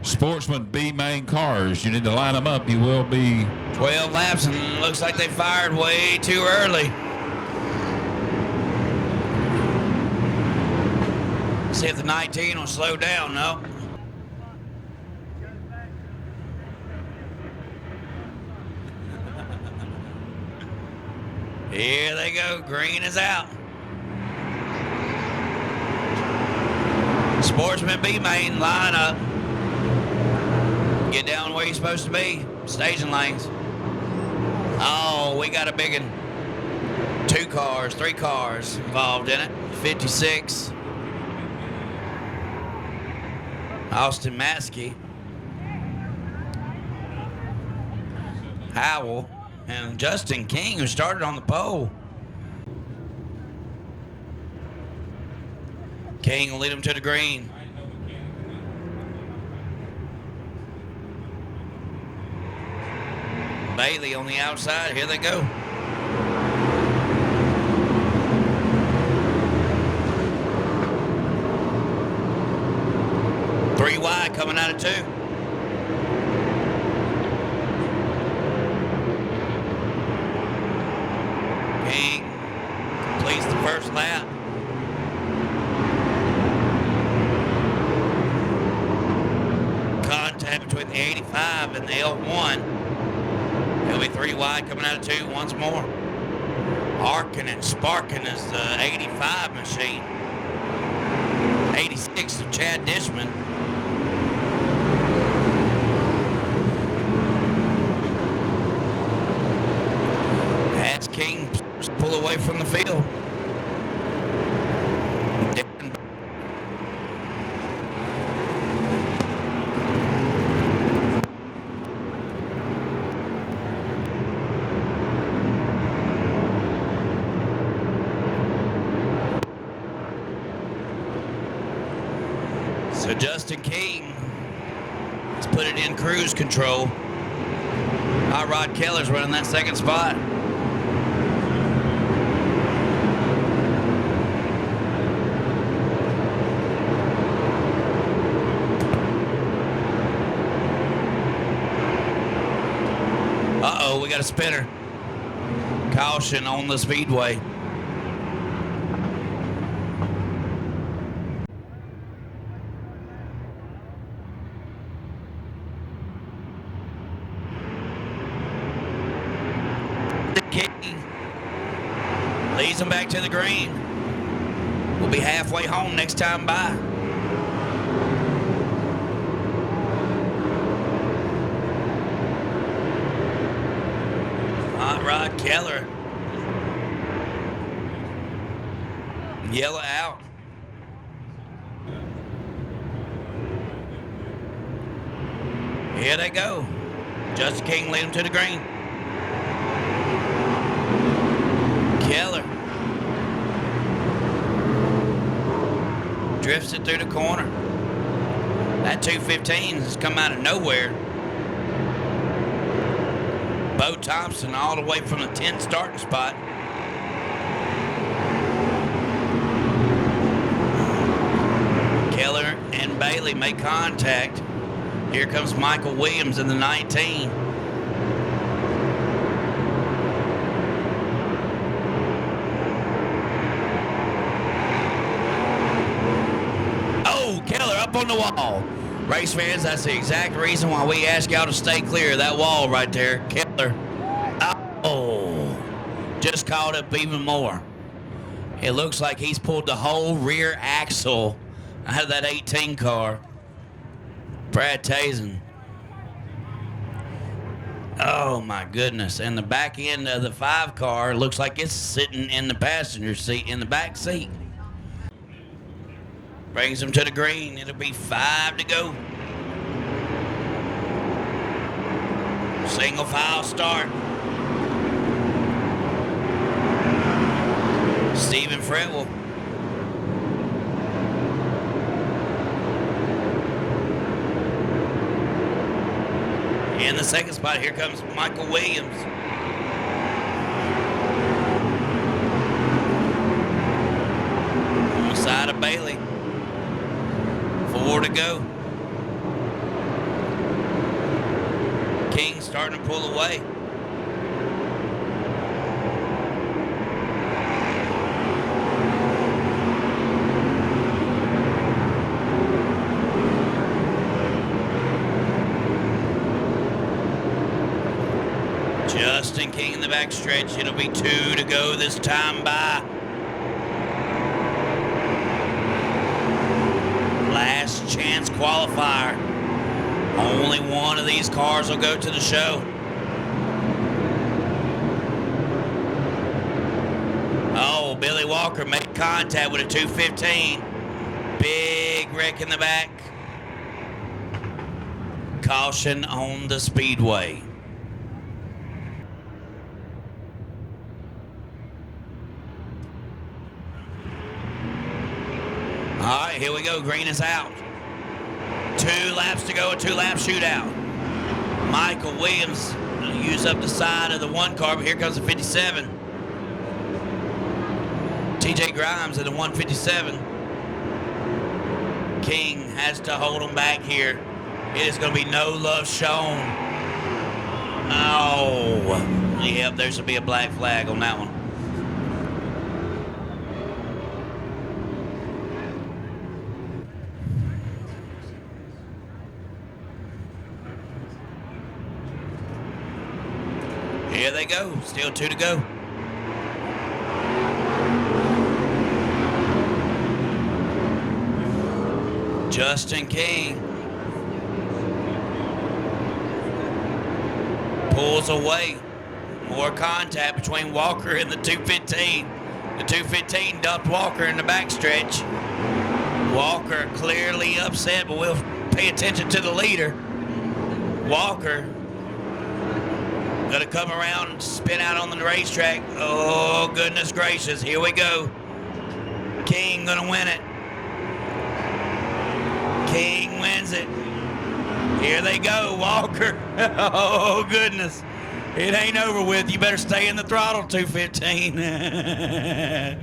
Sportsman B main cars. You need to line them up. You will be 12 laps, and looks like they fired way too early. See if the 19 will slow down. No. Here they go. Green is out. Sportsman B main, line up. Get down where you're supposed to be. Staging lanes. Oh, we got a big one. 2 cars, 3 cars involved in it. 56. Austin Maskey. Howell. And Justin King, who started on the pole. King will lead him to the green. Bailey on the outside. Here they go. Three wide coming out of 2. King completes the first lap. Contact between the 85 and the L1. He'll be 3 wide coming out of 2 once more. Arkin and Sparkin is the 85 machine. 86 of Chad Dishman. As King pull away from the field. So Justin King has put it in cruise control. Hot Rod Keller's running that second spot. Uh-oh, we got a spinner. Caution on the speedway. Leads them back to the green. We'll be halfway home next time by. Hot Rod Keller. Yellow out. Here they go. Justin King lead them to the green. Keller drifts it through the corner. That 215 has come out of nowhere. Bo Thompson all the way from the 10th starting spot. Keller and Bailey make contact. Here comes Michael Williams in the 19. On the wall. Race fans, that's the exact reason why we ask y'all to stay clear of that wall right there. Keller. Oh, just caught up even more. It looks like he's pulled the whole rear axle out of that 18 car. Brad Tazen. Oh my goodness. And the back end of the 5 car looks like it's sitting in the passenger seat, in the back seat. Brings him to the green. It'll be 5 to go. Single file start. Stephen Fretwell. In the second spot, here comes Michael Williams. On the side of Bailey. 4 to go. King starting to pull away. Justin King in the back stretch. It'll be 2 to go this time by. Last chance qualifier. Only one of these cars will go to the show. Oh, Billy Walker made contact with a 215. Big wreck in the back. Caution on the speedway. All right, here we go. Green is out. 2 laps to go, a 2-lap shootout. Michael Williams use up the side of the 1 car, but here comes the 57. TJ Grimes in the 157. King has to hold him back here. It is going to be no love shown. Oh, yep, there's going to be a black flag on that one. Here they go. Still 2 to go. Justin King pulls away. More contact between Walker and the 215. The 215 dumped Walker in the backstretch. Walker clearly upset, but we'll pay attention to the leader. Walker gonna come around and spin out on the racetrack. Oh, goodness gracious. Here we go. King gonna win it. King wins it. Here they go, Walker. Oh, goodness. It ain't over with. You better stay in the throttle, 215.